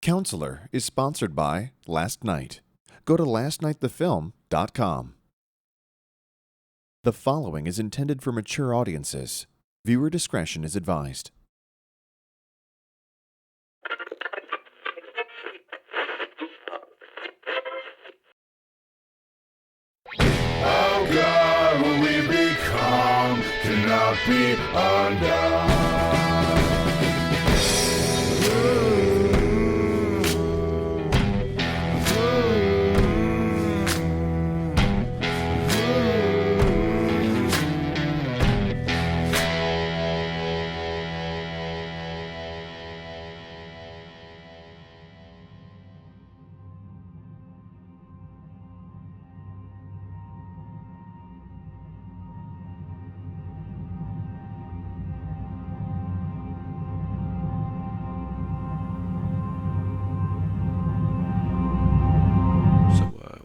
Counselor is sponsored by Last Night. Go to lastnightthefilm.com. The following is intended for mature audiences. Viewer discretion is advised. Oh God, what we become cannot be undone.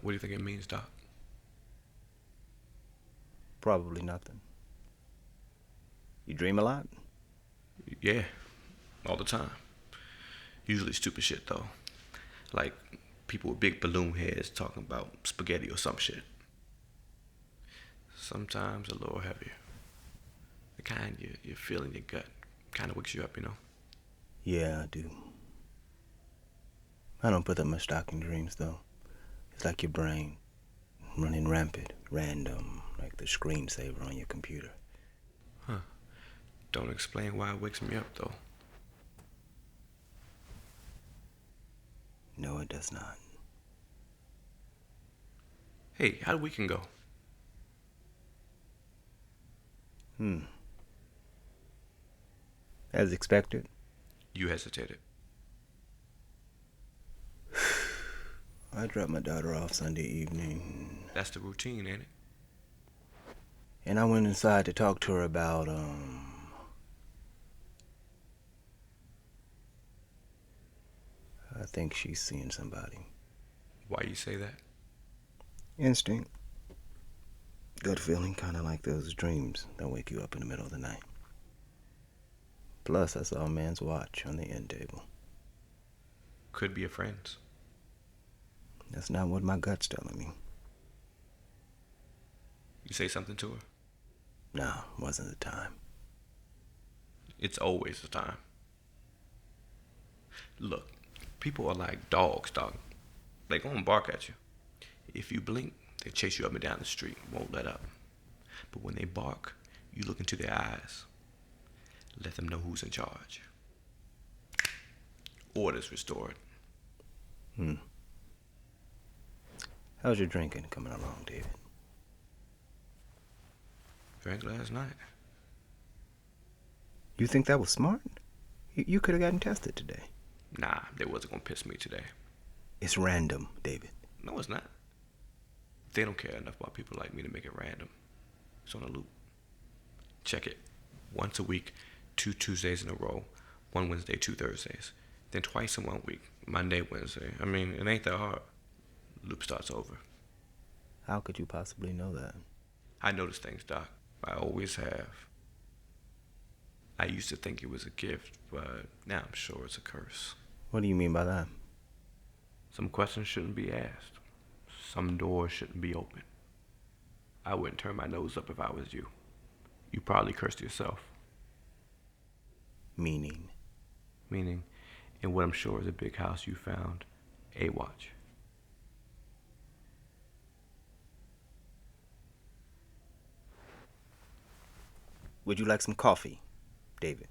What do you think it means, Doc? Probably nothing. You dream a lot? Yeah, all the time. Usually stupid shit, though. Like people with big balloon heads talking about spaghetti or some shit. Sometimes a little heavier. The kind you feel in your gut. Kind of wakes you up, you know? Yeah, I do. I don't put that much stock in dreams, though. It's like your brain running rampant, random, like the screensaver on your computer. Huh. Don't explain why it wakes me up, though. No, it does not. Hey, how'd the weekend go? As expected. You hesitated. I dropped my daughter off Sunday evening, That's the routine, ain't it? and I went inside to talk to her about, I think she's seeing somebody. Why you say that? Instinct. Gut feeling, kind of like those dreams that wake you up in the middle of the night. Plus, I saw a man's watch on the end table. Could be a friend's. That's not what my gut's telling me. You say something to her? No, wasn't the time. It's always the time. Look, people are like dogs, dog. They gonna bark at you. If you blink, they chase you up and down the street, won't let up. But when they bark, you look into their eyes. Let them know who's in charge. Order's restored. How's your drinking coming along, David? Drank last night. You think that was smart? You could have gotten tested today. Nah, they wasn't gonna piss me today. It's random, David. No, it's not. They don't care enough about people like me to make it random. It's on a loop. Check it. Once a week, 2 Tuesdays in a row, 1 Wednesday, 2 Thursdays. Then twice in 1 week, Monday, Wednesday. I mean, it ain't that hard. Loop starts over. How could you possibly know that? I notice things, Doc. I always have. I used to think it was a gift, but now I'm sure it's a curse. What do you mean by that? Some questions shouldn't be asked. Some doors shouldn't be open. I wouldn't turn my nose up if I was you. You probably cursed yourself. Meaning? Meaning, in what I'm sure is a big house you found, a watch. Would you like some coffee, David?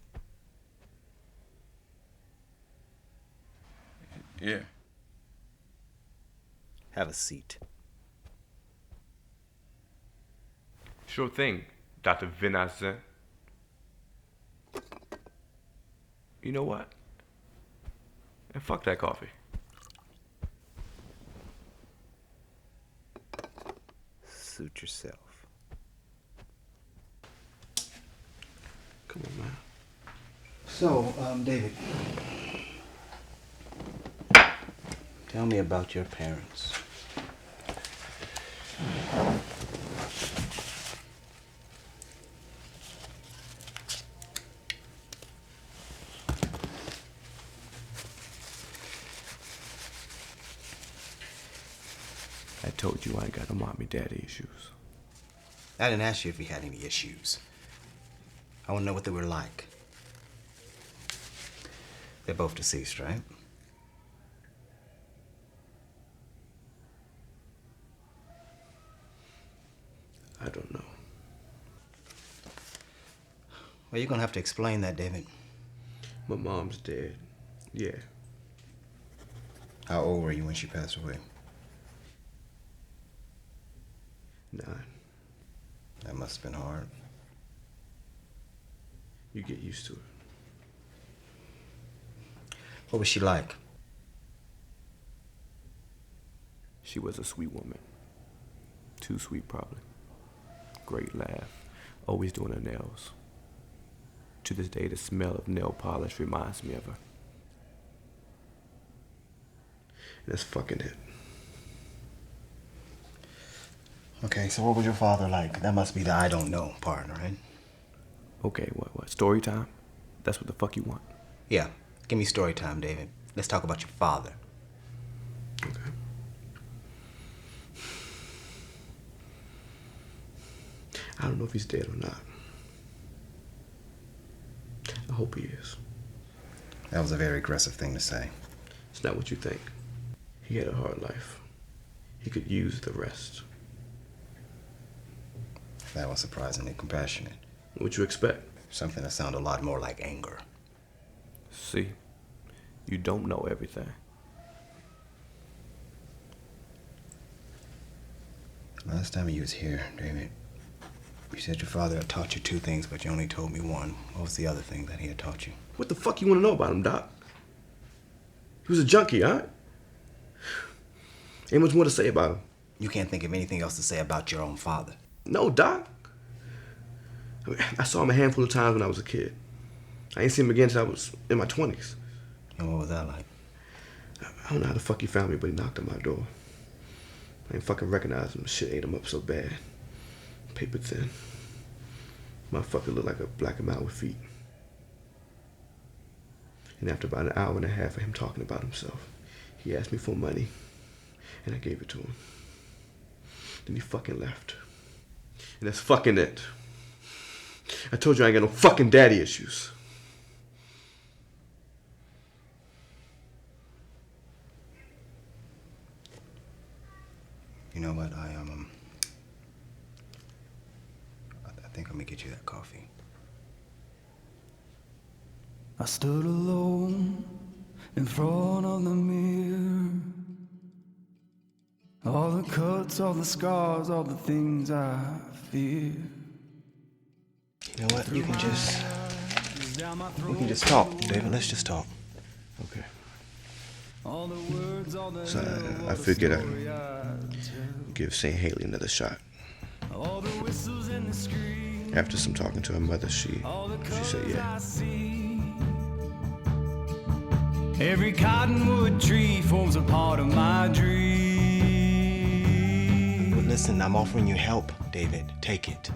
Yeah. Have a seat. Sure thing, Dr. Vinazin. You know what? And fuck that coffee. Suit yourself. Come on, man. So, David, tell me about your parents. told you I ain't got no mommy daddy issues. I didn't ask you if he had any issues. I want to know what they were like. They're both deceased, right? I don't know. Well, you're gonna have to explain that, David. My mom's dead. Yeah. How old were you when she passed away? 9. That must have been hard. You get used to it. What was she like? She was a sweet woman. Too sweet, probably. Great laugh. Always doing her nails. To this day, the smell of nail polish reminds me of her. And that's fucking it. Okay, so what was your father like? That must be the I don't know part, right? Okay, what? Story time? That's what the fuck you want? Yeah, give me story time, David. Let's talk about your father. Okay. I don't know if he's dead or not. I hope he is. That was a very aggressive thing to say. It's not what you think. He had a hard life. He could use the rest. That was surprisingly compassionate. What you expect? Something that sounded a lot more like anger. See, you don't know everything. Last time you was here, David, you said your father had taught you 2 things, but you only told me one. What was the other thing that he had taught you? What the fuck you want to know about him, Doc? He was a junkie, huh? Ain't much more to say about him. You can't think of anything else to say about your own father. No, Doc. I saw him a handful of times when I was a kid. I ain't seen him again until I was in my 20s. And what was that like? I don't know how the fuck he found me, but he knocked on my door. I ain't fucking recognize him. Shit ate him up so bad. Paper thin. Motherfucker looked like a black and mild with feet. And after about an hour and a half of him talking about himself, he asked me for money, and I gave it to him. Then he fucking left. And that's fucking it. I told you I ain't got no fucking daddy issues. You know what? I think I'm gonna get you that coffee. I stood alone in front of the mirror. All the cuts, all the scars, all the things I fear. You know what? We can just talk, David. Let's just talk. Okay. All the words, all the So I figured I'd give St. Haley another shot. all the whistles in the screen. After some talking to her mother, she said yeah. Every cottonwood tree forms a part of my dream. But listen, I'm offering you help, David. Take it.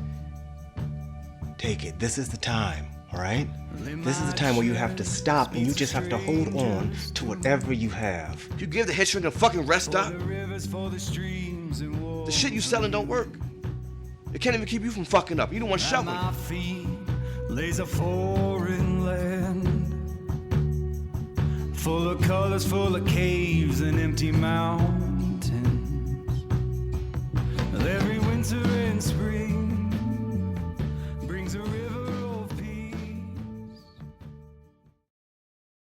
Take it. This is the time, all right? This is the time where you have to stop and you just have to hold on to whatever you have. You give the head shrink a fucking rest stop? The shit you selling don't work. It can't even keep you from fucking up. You don't want to shovel. At my feet lays a foreign land, full of colors, full of caves and empty mounds.